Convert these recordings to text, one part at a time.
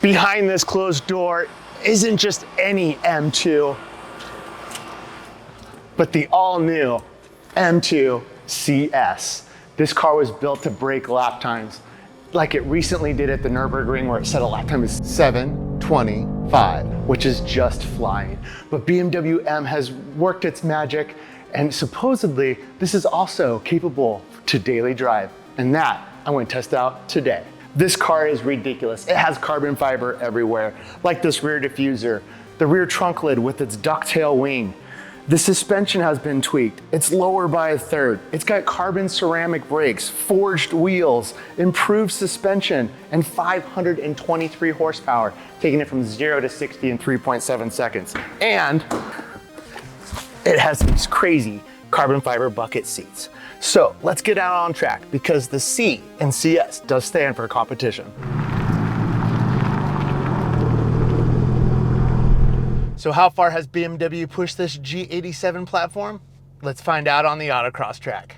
behind this closed door isn't just any M2, but the all-new M2 CS. This car was built to break lap times like it recently did at the Nürburgring, where it set a lap time is 7:25, which is just flying. But BMW M has worked its magic, and supposedly this is also capable to daily drive, and that I'm going to test out today. This car is ridiculous. It has carbon fiber everywhere, like this rear diffuser, the rear trunk lid with its ducktail wing. The suspension has been tweaked. It's lower by a third. It's got carbon ceramic brakes, forged wheels, improved suspension, and 523 horsepower, taking it from 0 to 60 in 3.7 seconds. And it has these crazy carbon fiber bucket seats. So let's get out on track, because the C in CS does stand for competition. So how far has BMW pushed this G87 platform? Let's find out on the autocross track.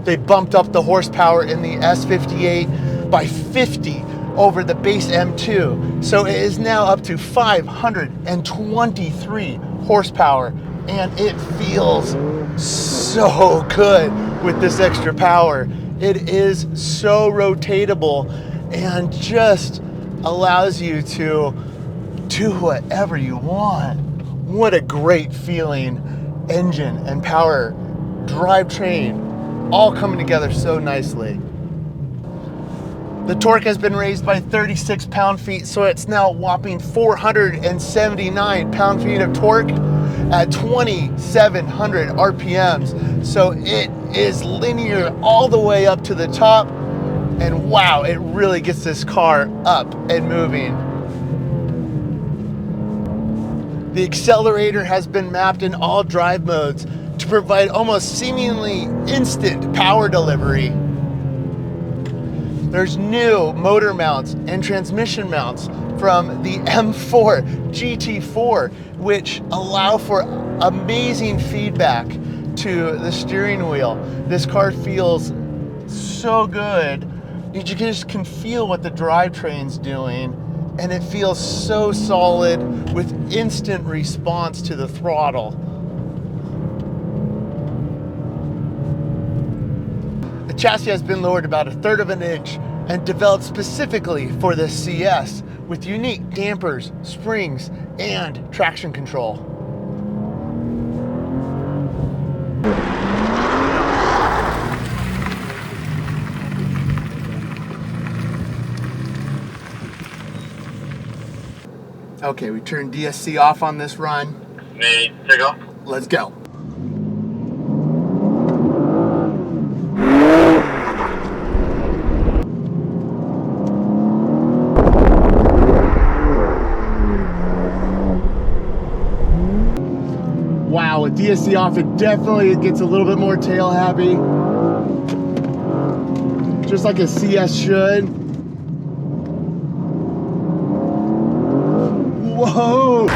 They bumped up the horsepower in the S58 by 50 over the base M2. So it is now up to 523 horsepower, and it feels so good with this extra power. It is so rotatable and just allows you to do whatever you want. What a great feeling. Engine and power, drivetrain, all coming together so nicely. The torque has been raised by 36 pound-feet, so it's now a whopping 479 pound-feet of torque at 2,700 RPMs. So it is linear all the way up to the top, and wow, it really gets this car up and moving. The accelerator has been mapped in all drive modes to provide almost seemingly instant power delivery. There's new motor mounts and transmission mounts from the M4 GT4, which allow for amazing feedback to the steering wheel. This car feels so good. You just can feel what the drivetrain's doing, and it feels so solid with instant response to the throttle. The chassis has been lowered about 1/3 of an inch and developed specifically for the CS with unique dampers, springs, and traction control. Okay, we turned DSC off on this run. Ready to go? Let's go. Wow, with DSC off, it definitely gets a little bit more tail happy. Just like a CS should. Whoa!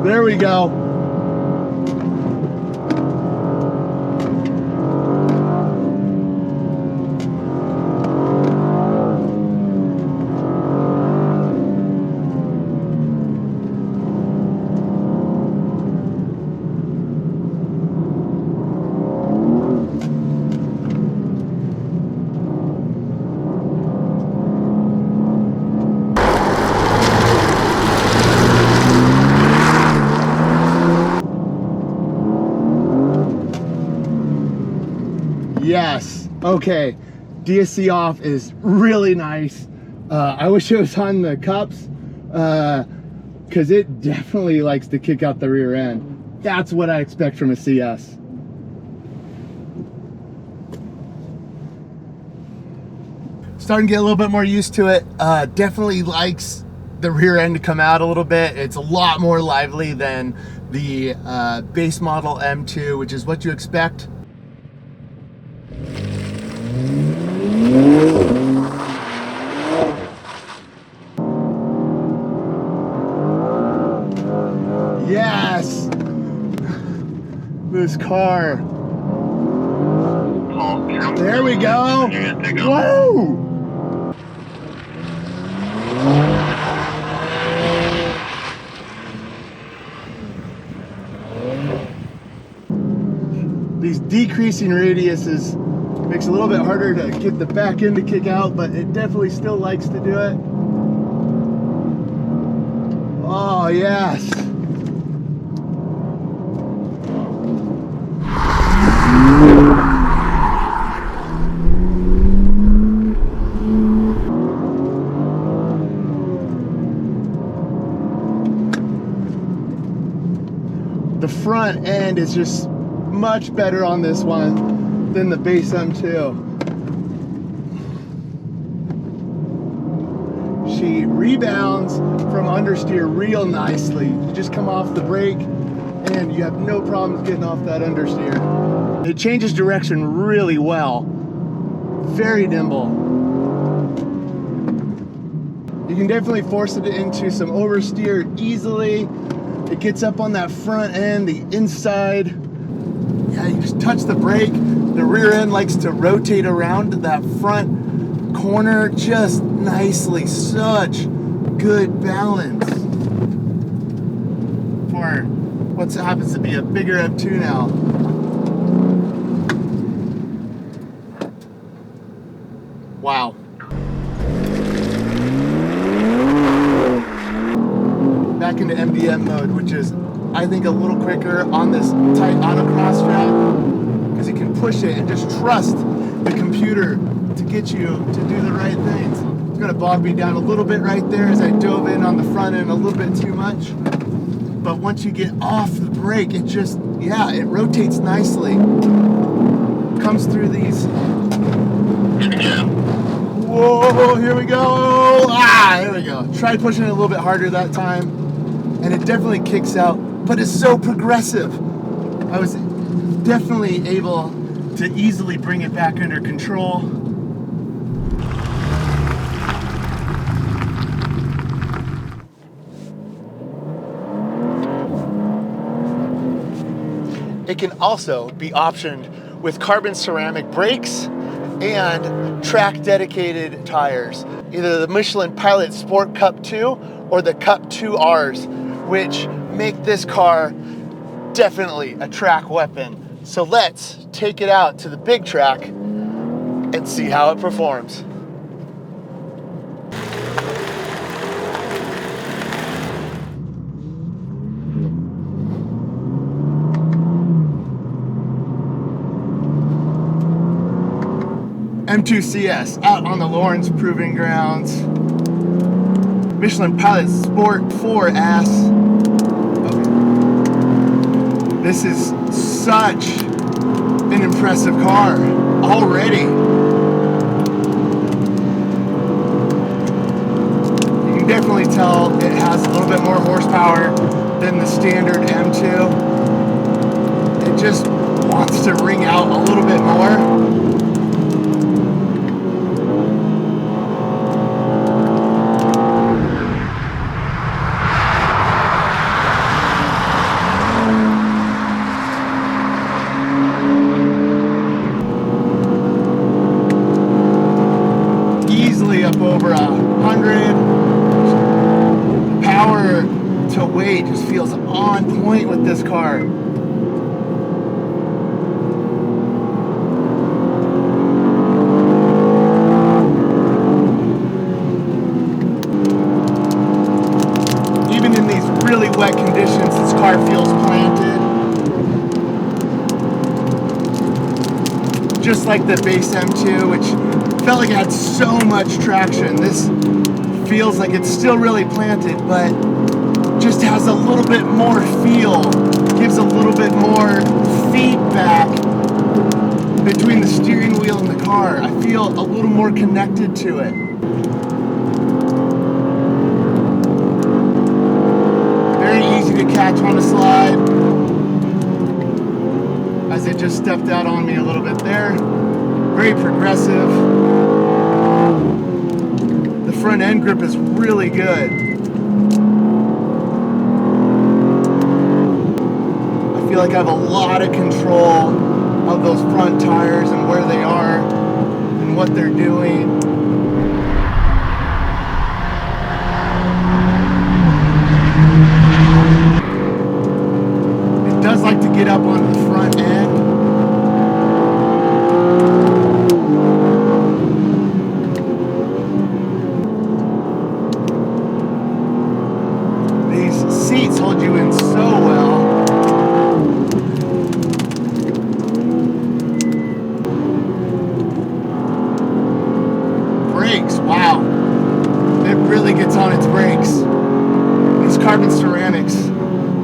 There we go. Yes, okay, DSC off is really nice. I wish it was on the cups, because it definitely likes to kick out the rear end. That's what I expect from a CS. Starting to get a little bit more used to it. Definitely likes the rear end to come out a little bit. It's a lot more lively than the base model M2, which is what you expect. this car. There we go. Whoa! These decreasing radiuses makes it a little bit harder to get the back end to kick out, but it definitely still likes to do it. Oh, yes. The front end is just much better on this one than the base M2. She rebounds from understeer real nicely. You just come off the brake and you have no problems getting off that understeer. It changes direction really well. Very nimble. You can definitely force it into some oversteer easily. It gets up on that front end, the inside. Yeah, you just touch the brake. The rear end likes to rotate around that front corner just nicely. Such good balance for what happens to be a bigger M2 now. Wow. Back into MDM mode, which is, I think, a little quicker on this tight autocross track, because you can push it and just trust the computer to get you to do the right things. It's gonna bog me down a little bit right there as I dove in on the front end a little bit too much. But once you get off the brake, it just, yeah, it rotates nicely. Comes through these. Whoa, here we go. Here we go. Tried pushing it a little bit harder that time, and it definitely kicks out, but it's so progressive. I was definitely able to easily bring it back under control. It can also be optioned with carbon ceramic brakes and track dedicated tires, either the Michelin Pilot Sport Cup 2 or the Cup 2Rs, which make this car definitely a track weapon. So let's take it out to the big track and see how it performs. M2 CS out on the Laurens Proving Grounds. Michelin Pilot Sport 4S. Okay. This is such an impressive car already. You can definitely tell it has a little bit more horsepower than the standard M2. It just wants to ring out a little bit more. Up over 100. Power to weight just feels on point with this car. Even in these really wet conditions, this car feels planted. Just like the base M2, which felt like it had so much traction. This feels like it's still really planted, but just has a little bit more feel, gives a little bit more feedback between the steering wheel and the car. I feel a little more connected to it. Very easy to catch on a slide, as it just stepped out on me a little bit there. Very progressive. The front end grip is really good. I feel like I have a lot of control of those front tires and where they are and what they're doing. It does like to get up on the front end. These seats hold you in so well. Brakes, wow. It really gets on its brakes. These carbon ceramics,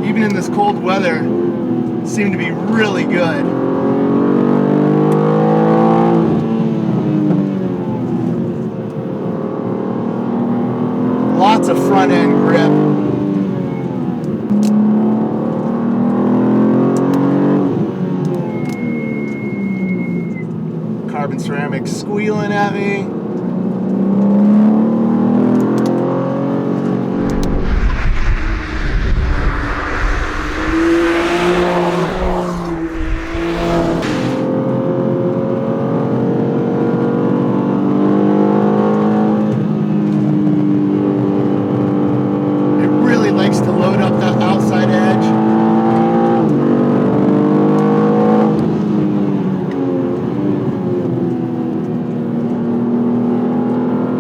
even in this cold weather, seem to be really good. Lots of front end grip. Carbon ceramics squealing at me. To load up that outside edge.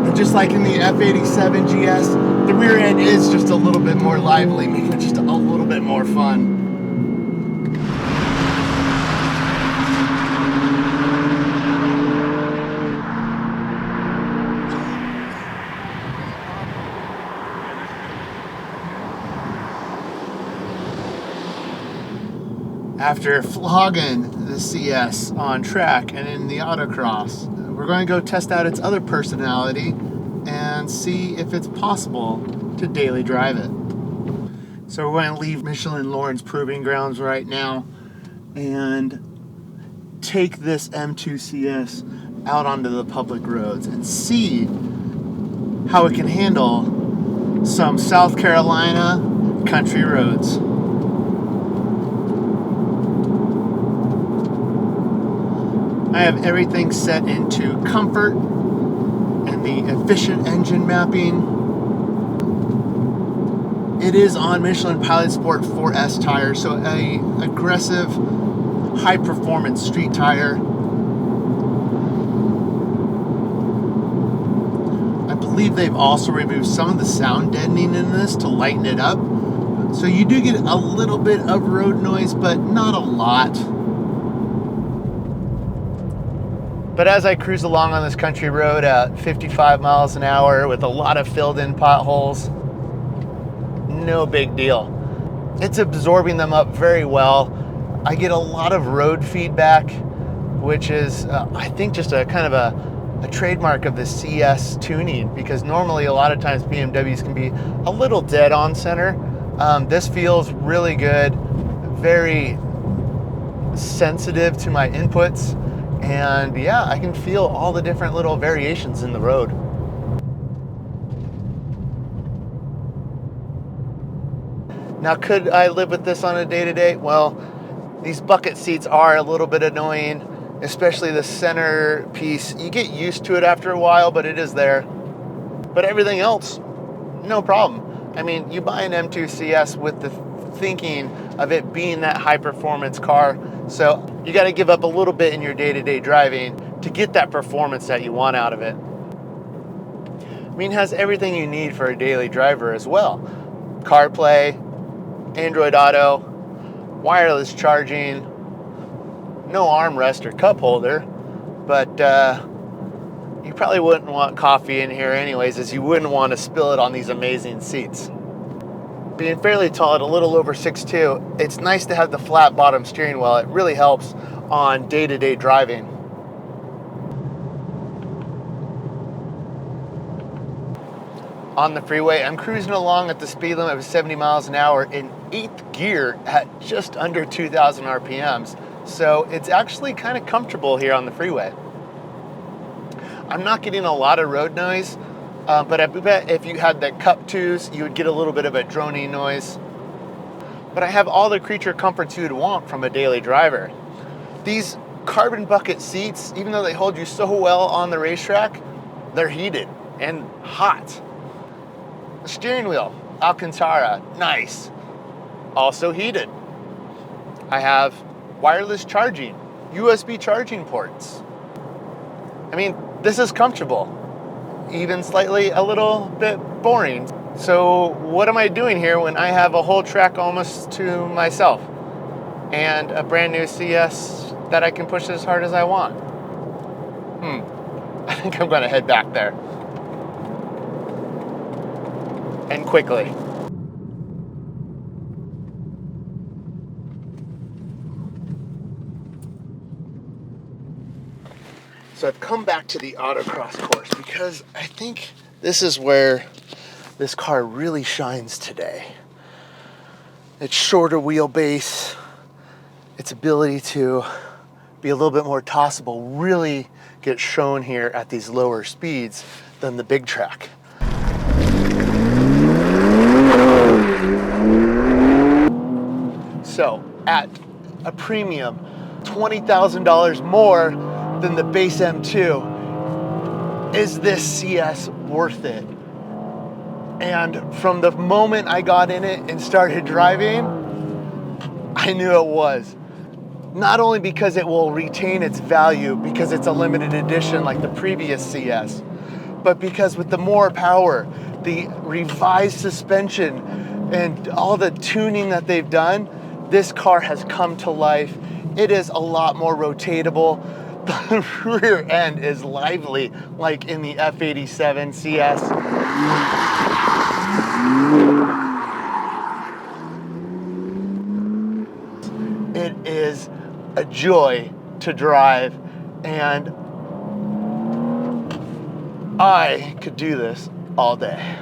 And just like in the F87 GS, the rear end is just a little bit more lively, making it just a little bit more fun. After flogging the CS on track and in the autocross, we're going to go test out its other personality and see if it's possible to daily drive it. So we're going to leave Michelin Laurens Proving Grounds right now and take this M2 CS out onto the public roads and see how it can handle some South Carolina country roads. I have everything set into comfort and the efficient engine mapping. It is on Michelin Pilot Sport 4S tires, so a aggressive, high performance street tire. I believe they've also removed some of the sound deadening in this to lighten it up. So you do get a little bit of road noise, but not a lot. But as I cruise along on this country road at 55 miles an hour with a lot of filled in potholes, no big deal. It's absorbing them up very well. I get a lot of road feedback, which is, I think, just a kind of a trademark of the CS tuning, because normally a lot of times BMWs can be a little dead on center. This feels really good, very sensitive to my inputs. And yeah, I can feel all the different little variations in the road. Now, could I live with this on a day-to-day? Well, these bucket seats are a little bit annoying, especially the center piece. You get used to it after a while, but it is there. But everything else, no problem. I mean, you buy an M2 CS with the thinking of it being that high performance car, so you got to give up a little bit in your day-to-day driving to get that performance that you want out of it. I mean, it has everything you need for a daily driver as well. CarPlay, Android Auto, wireless charging, no armrest or cup holder, but you probably wouldn't want coffee in here anyways, as you wouldn't want to spill it on these amazing seats. Being fairly tall at a little over 6'2", it's nice to have the flat bottom steering wheel. It really helps on day-to-day driving. On the freeway, I'm cruising along at the speed limit of 70 miles an hour in 8th gear at just under 2,000 RPMs. So it's actually kind of comfortable here on the freeway. I'm not getting a lot of road noise, but I bet if you had the Cup 2s, you would get a little bit of a droning noise. but I have all the creature comforts you'd want from a daily driver. These carbon bucket seats, even though they hold you so well on the racetrack, they're heated and hot. The steering wheel, Alcantara, nice, also heated. I have wireless charging, USB charging ports. I mean, this is comfortable, even slightly a little bit boring. So what am I doing here when I have a whole track almost to myself and a brand new CS that I can push as hard as I want? I think I'm gonna head back there. And quickly. So I've come back to the autocross course because I think this is where this car really shines today. Its shorter wheelbase, its ability to be a little bit more tossable really gets shown here at these lower speeds than the big track. So at a premium, $20,000 more than the base M2, is this CS worth it? And from the moment I got in it and started driving, I knew it was. Not only because it will retain its value because it's a limited edition like the previous CS, but because with the more power, the revised suspension, and all the tuning that they've done, this car has come to life. It is a lot more rotatable. The rear end is lively, like in the F87 CS. It is a joy to drive, and I could do this all day.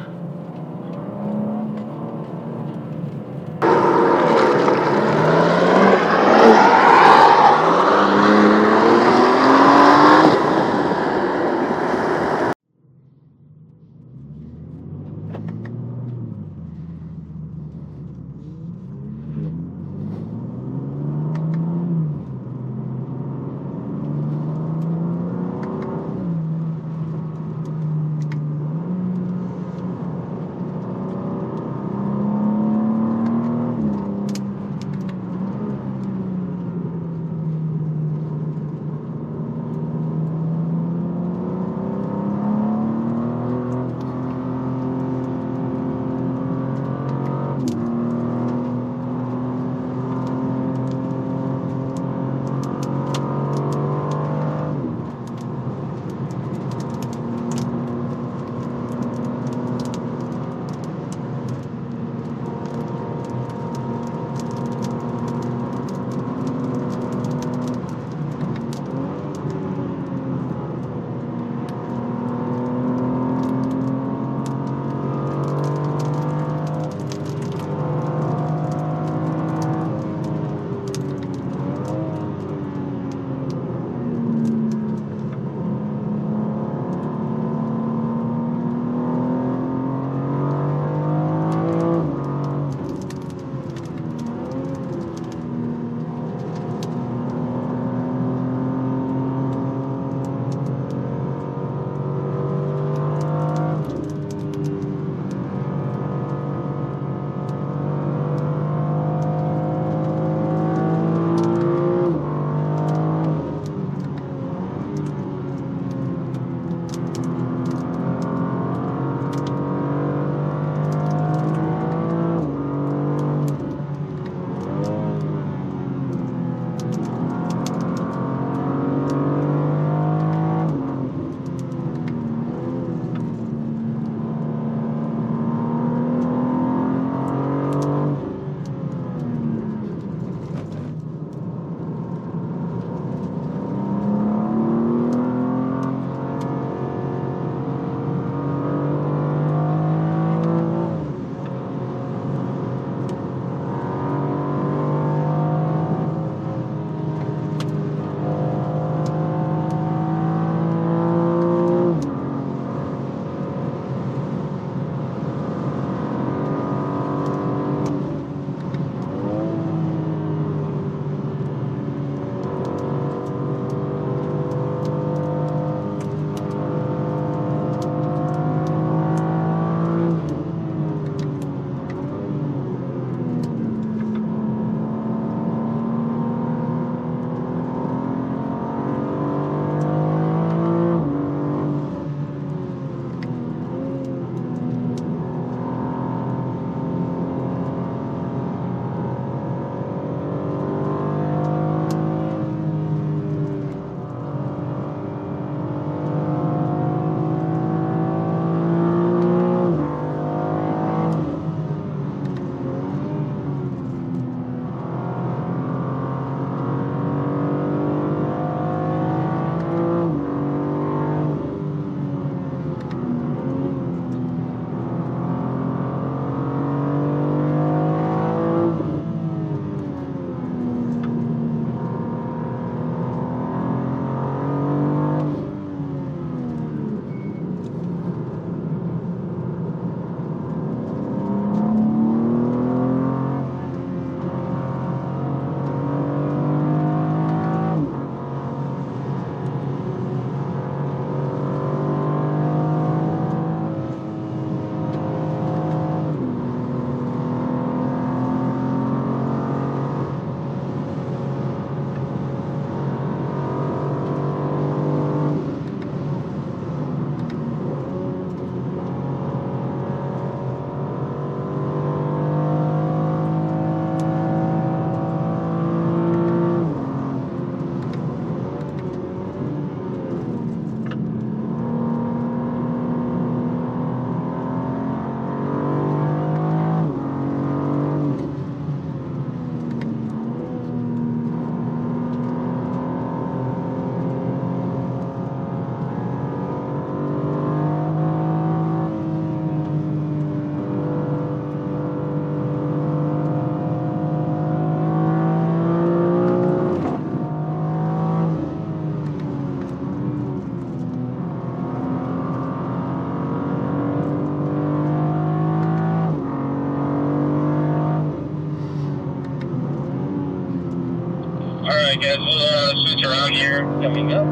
Alright guys, we'll switch around here, coming up.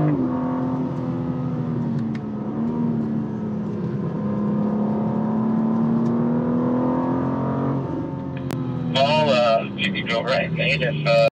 Paul, you can go right, mate, if